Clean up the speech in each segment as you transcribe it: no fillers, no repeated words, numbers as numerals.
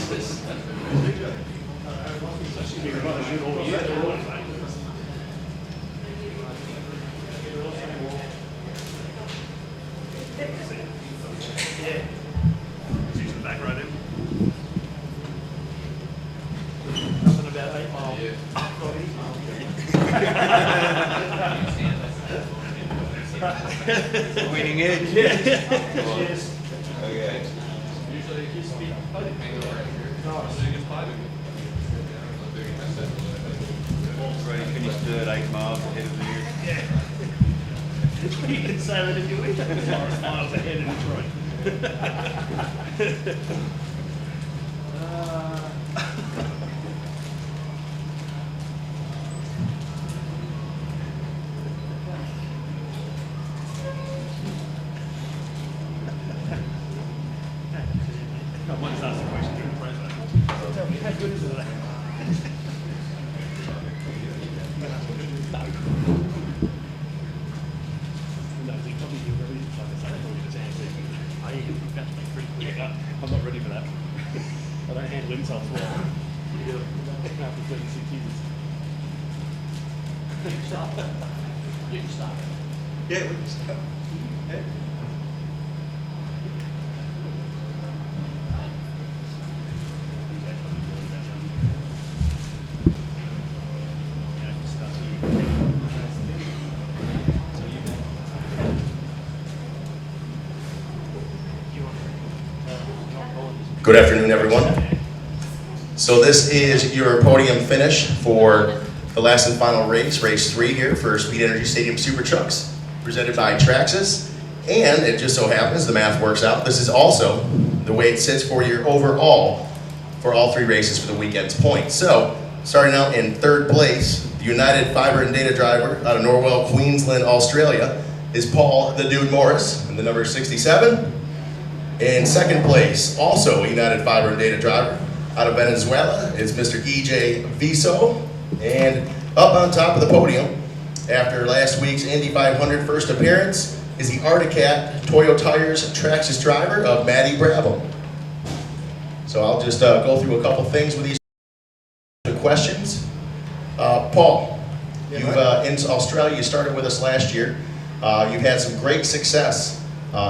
this? Back right in. Nothing about 8 Mile. Winning edge. Yes. Okay. Already finished third, 8 miles ahead of you. Yeah. You didn't say that, did you? Miles ahead in Detroit. I wanted to ask a question to the president. Tell me, how good is it? No, they probably do really like I say, they probably just answer. I am about to be pretty quick. I'm not ready for that. I don't handle insults well. After 36 years. You can start. You can start. Yeah, we can start. Yeah. Good afternoon, everyone. So this is your podium finish for the last and final race, race 3 here for Speed Energy Stadium Super Trucks, presented by Traxxas. And it just so happens, the math works out, this is also the way it sits for your overall for all 3 races for the weekend's points. So, starting out in 3rd place, the United Fiber and Data driver out of Norwell, Queensland, Australia, is Paul the Dude Morris, in the number 67. In 2nd place, also a United Fiber and Data driver out of Venezuela, is Mr. EJ Viso. And up on top of the podium, after last week's Indy 500 first appearance, is the Articat Toyo Tires Traxxas driver of Matty Bravo. So I'll just go through a couple things with these questions. Paul, Yeah, you've in Australia, you started with us last year. You've had some great success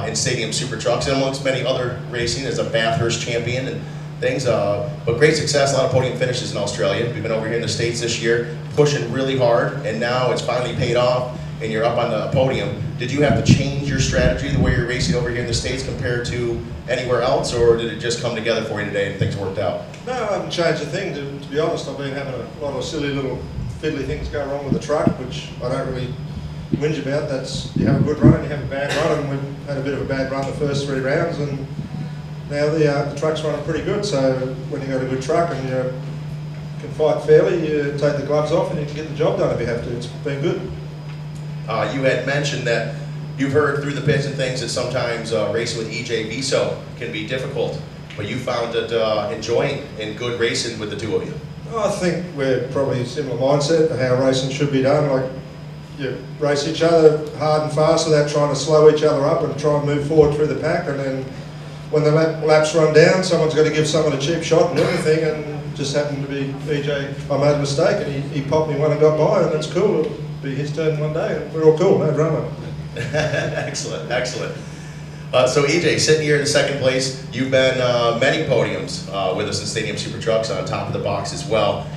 in Stadium Super Trucks and amongst many other racing as a Bathurst champion and things, but great success, a lot of podium finishes in Australia. We've been over here in the States this year, pushing really hard, and now it's finally paid off, and you're up on the podium. Did you have to change your strategy, the way you're racing over here in the States compared to anywhere else, or did it just come together for you today and things worked out? No, I haven't changed a thing. To be honest, I've been having a lot of silly little fiddly things go wrong with the truck, which I don't really whinge about. That's, you have a good run and you have a bad run, and we've had a bit of a bad run the first 3 rounds, and now the truck's running pretty good. So when you got a good truck and you can fight fairly, you take the gloves off and you can get the job done if you have to. It's been good. You had mentioned that you've heard through the pits and things that sometimes racing with EJ Viso can be difficult, but you found it enjoying and good racing with the 2 of you. I think we're probably similar mindset of how racing should be done. Like, you race each other hard and fast without trying to slow each other up and try and move forward through the pack, and then when the laps run down, someone's got to give someone a cheap shot and everything, and just happened to be EJ. I made a mistake and he popped me one and got by, and that's cool. It'll be his turn one day and we're all cool, no drama. Excellent, excellent. So EJ, sitting here in 2nd place, you've been many podiums with us in Stadium Super Trucks on top of the box as well.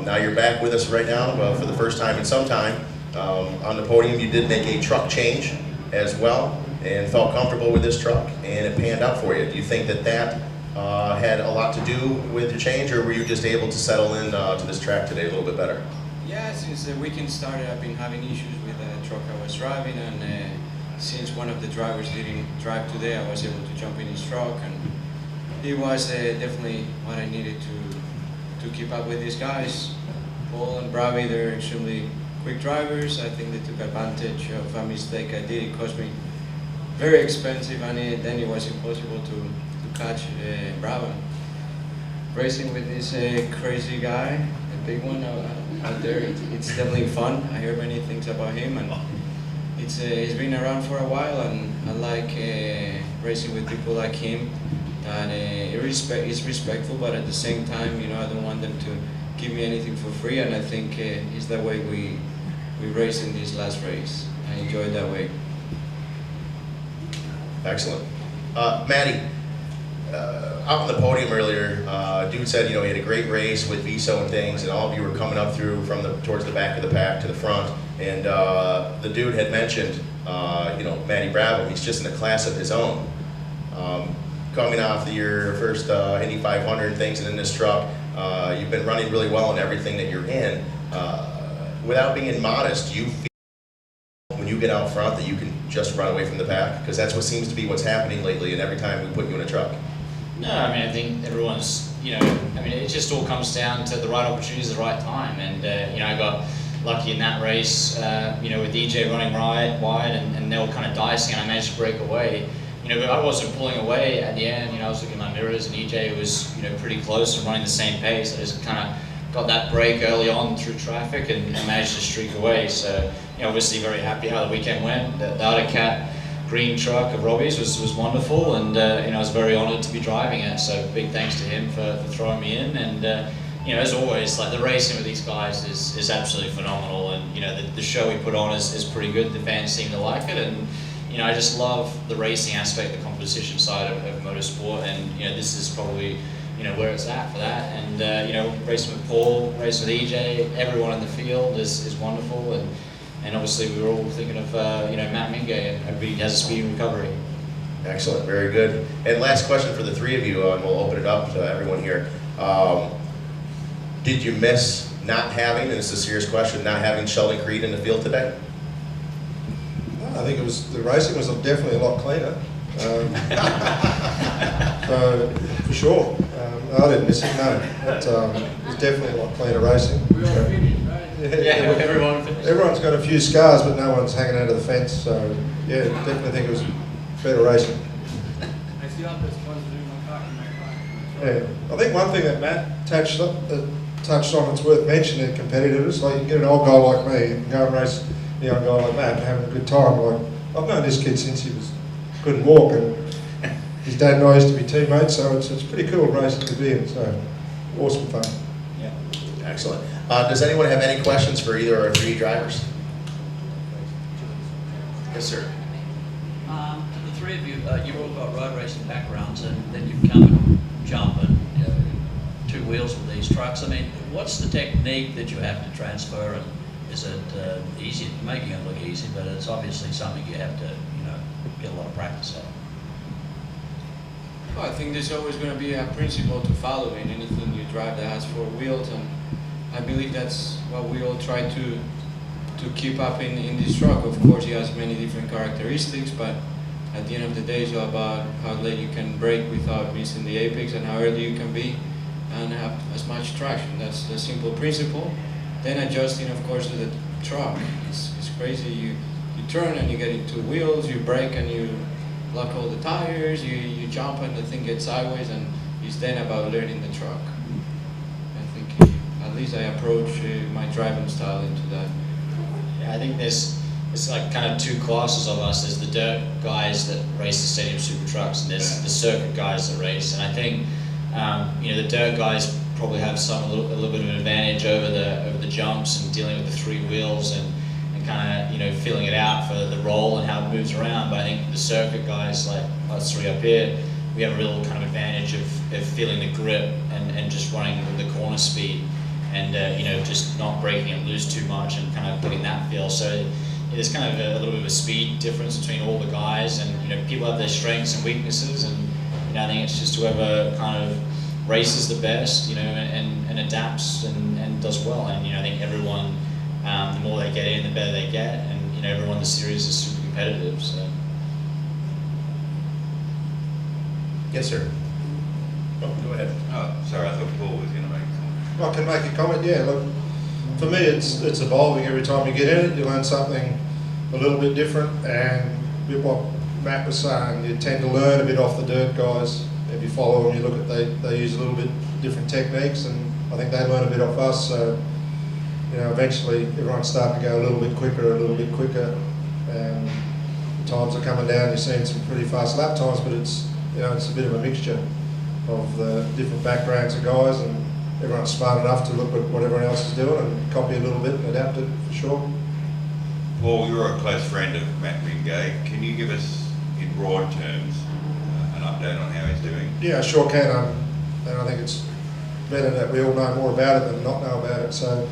Now you're back with us right now for the first time in some time. On the podium, you did make a truck change as well and felt comfortable with this truck, and it panned out for you. Do you think that had a lot to do with your change, or were you just able to settle in to this track today a little bit better? Yeah, since the weekend started, I've been having issues with the truck I was driving, and since one of the drivers didn't drive today, I was able to jump in his truck, and it was definitely what I needed to keep up with these guys. Paul and Bravi, they're extremely quick drivers. I think they took advantage of a mistake I did. It cost me very expensive, and then it was impossible to catch Bravo. Racing with this crazy guy, a big one out there, it's definitely fun. I hear many things about him, and he's been around for a while, and I like racing with people like him and it's respectful, but at the same time, you know, I don't want them to give me anything for free, and I think it's the way we race in this last race. I enjoy it that way. Excellent. Matty, out on the podium earlier, dude said, you know, he had a great race with Viso and things, and all of you were coming up through from towards the back of the pack to the front, and the dude had mentioned, you know, Matty Bravo, he's just in a class of his own. Coming off your first Indy 500 and things, and in this truck, you've been running really well in everything that you're in. Without being modest, do you feel when you get out front that you can just run away from the pack? Because that's what seems to be what's happening lately, and every time we put you in a truck. No, I mean, I think everyone's, you know, I mean, it just all comes down to the right opportunities at the right time. And, you know, I got lucky in that race, you know, with EJ running wide, and they were kind of dicing, and I managed to break away. You know, but I wasn't pulling away at the end. You know, I was looking at my mirrors, and EJ was, you know, pretty close and running the same pace. I just kind of got that break early on through traffic and managed to streak away. So, you know, obviously very happy how the weekend went. The Auto Cat green truck of Robbie's was wonderful, and you know, I was very honoured to be driving it. So big thanks to him for throwing me in. And you know, as always, like the racing with these guys is absolutely phenomenal. And you know, the show we put on is pretty good. The fans seem to like it, and you know, I just love the racing aspect, the competition side of motorsport. And you know, this is probably, you know, where it's at for that. And you know, racing with Paul, racing with EJ, everyone in the field is wonderful. And obviously we were all thinking of you know, Matt Mingay, and everybody has a speedy recovery. Excellent, very good. And last question for the three of you, and we'll open it up to everyone here. Did you miss not having, and it's a serious question, not having Sheldon Creed in the field today? I think the racing was definitely a lot cleaner. So, for sure. I didn't miss it, no. But, it was definitely a lot cleaner racing. We all finished, right? Yeah, everyone finished. Everyone's got a few scars, but no one's hanging out of the fence. So, yeah, definitely think it was better racing. I see all this supposed to do my car in my car. Yeah, I think one thing that Matt touched on, it's worth mentioning, competitiveness. Like, you get an old guy like me and go and race a young guy like Matt and having a good time. Like, I've known this kid since he couldn't walk, and his dad and I used to be teammates, so it's pretty cool racing to be in. So, awesome fun. Yeah. Excellent. Does anyone have any questions for either of our three drivers? Yes, sir. The three of you, you've all got road racing backgrounds, and then you've come and jump and, you know, two wheels with these trucks. I mean, what's the technique that you have to transfer, and is it easy? Making it look easy, but it's obviously something you have to, you know, get a lot of practice at. Well, I think there's always going to be a principle to follow in anything you drive that has four wheels, and I believe that's what we all try to keep up in this truck. Of course, it has many different characteristics, but at the end of the day, it's all about how late you can brake without missing the apex, and how early you can be and have as much traction. That's the simple principle. Then adjusting, of course, to the truck. It's crazy. You turn and you get into wheels, you brake and you lock all the tires, you jump and the thing gets sideways, and it's then about learning the truck. I think at least I approach my driving style into that. Yeah, I think it's like kind of two classes of us. There's the dirt guys that race the stadium super trucks, and there's the circuit guys that race. And I think you know, the dirt guys probably have a little bit of an advantage over the jumps and dealing with the three wheels and kind of, you know, feeling it out for the roll and how it moves around. But I think the circuit guys, like us three up here, we have a real kind of advantage of feeling the grip and just running with the corner speed, and you know, just not breaking it loose too much and kind of getting that feel. So there's kind of a little bit of a speed difference between all the guys, and you know, people have their strengths and weaknesses, and you know, I think it's just whoever kind of races the best, you know, and adapts and does well. And you know, I think everyone, the more they get in, the better they get, and you know, everyone in the series is super competitive. So. Yes, sir. Oh, go ahead. Oh, sorry, I thought Paul was going to make a comment. I can make a comment, yeah. Look, for me, it's evolving every time you get in it. You learn something a little bit different, and with what Matt was saying, you tend to learn a bit off the dirt guys. If you follow them, you look at they use a little bit different techniques, and I think they learn a bit off us. So, you know, eventually everyone's starting to go a little bit quicker, and times are coming down. You're seeing some pretty fast lap times, but it's you know, it's a bit of a mixture of the different backgrounds of guys, and everyone's smart enough to look at what everyone else is doing and copy a little bit and adapt it for sure. Paul, you're a close friend of Matt Wingate. Can you give us, in broad terms, an update on how he's doing? Yeah, I sure can, and I think it's better that we all know more about it than not know about it. So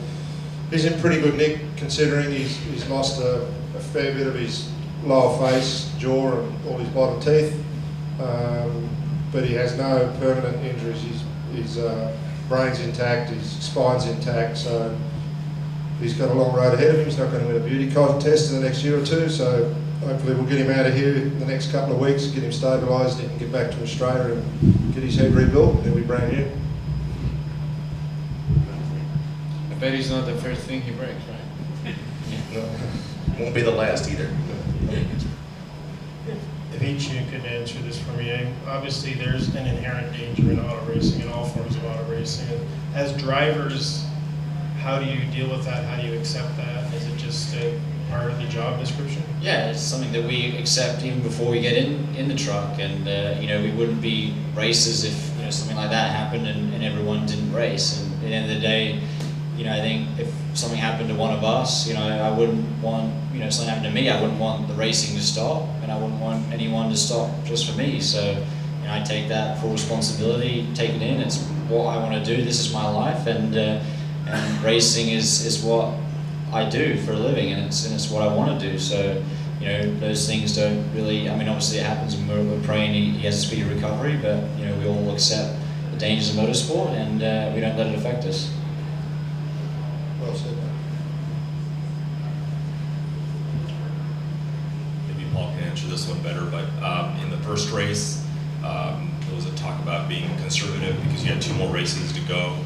he's in pretty good nick, considering he's lost a fair bit of his lower face, jaw, and all his bottom teeth. But he has no permanent injuries. His brain's intact, his spine's intact, so he's got a long road ahead of him. He's not going to win a beauty contest in the next year or two, so hopefully we'll get him out of here in the next couple of weeks, get him stabilised, and he can get back to Australia and get his head rebuilt, and he'll be brand new. I bet it's not the first thing he breaks, right? No, won't be the last either. If each of you could answer this for me, obviously there's an inherent danger in auto racing, in all forms of auto racing. As drivers, how do you deal with that? How do you accept that? Is it just a part of the job description? Yeah, it's something that we accept even before we get in the truck, and you know, we wouldn't be racers if, you know, something like that happened and everyone didn't race. And at the end of the day, you know, I think if something happened to one of us, you know, I wouldn't want, you know, something happened to me, I wouldn't want the racing to stop, and I wouldn't want anyone to stop just for me. So, you know, I take that full responsibility, take it in. It's what I want to do. This is my life, and racing is what I do for a living, and it's what I want to do. So, you know, those things don't really, I mean, obviously it happens, and we're praying he has a speedy recovery, but, you know, we all accept the dangers of motorsport, and we don't let it affect us. Well said. Maybe Paul can answer this one better, but in the first race, there was a talk about being conservative because you had 2 more races to go.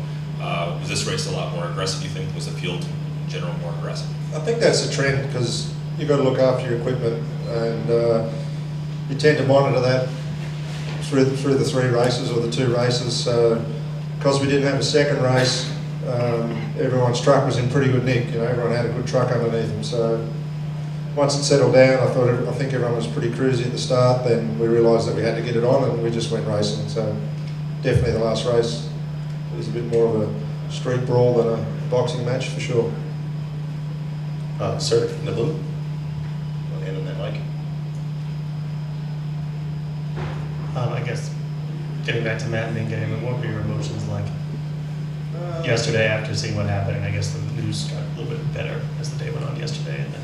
Was this race a lot more aggressive, you think? Was the field in general more aggressive? I think that's a trend, because you've got to look after your equipment, and you tend to monitor that through the 3 races or the 2 races. So, because we didn't have a second race, everyone's truck was in pretty good nick. You know, everyone had a good truck underneath them. So once it settled down, I think everyone was pretty cruisy at the start. Then we realised that we had to get it on, and we just went racing. So definitely the last race was a bit more of a street brawl than a boxing match for sure. Sir, in the blue. One hand on that mic. I guess, getting back to Matt and Game, what were your emotions like yesterday after seeing what happened? And I guess the news got a little bit better as the day went on yesterday, and then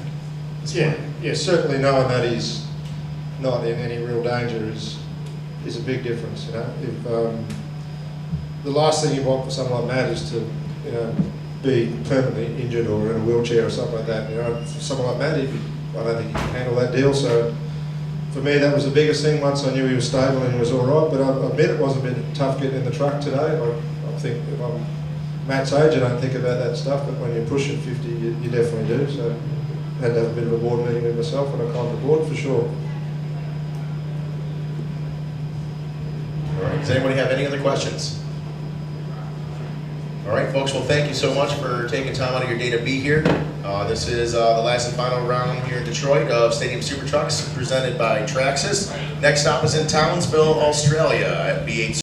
this morning. Yeah, certainly knowing that he's not in any real danger is a big difference. You know, if the last thing you want for someone like Matt is to, you know, be permanently injured or in a wheelchair or something like that. You know, for someone like Matt, I don't think he can handle that deal. So for me, that was the biggest thing. Once I knew he was stable and he was all right, but I admit it was a bit tough getting in the truck today. I think if I'm Matt's age, I don't think about that stuff, but when you're pushing 50, you definitely do. So I had to have a bit of a board meeting with myself, and I climbed the board for sure. All right, does anybody have any other questions? All right, folks, well, thank you so much for taking time out of your day to be here. This is the last and final round here in Detroit of Stadium Super Trucks, presented by Traxxas. Next stop is in Townsville, Australia at B8.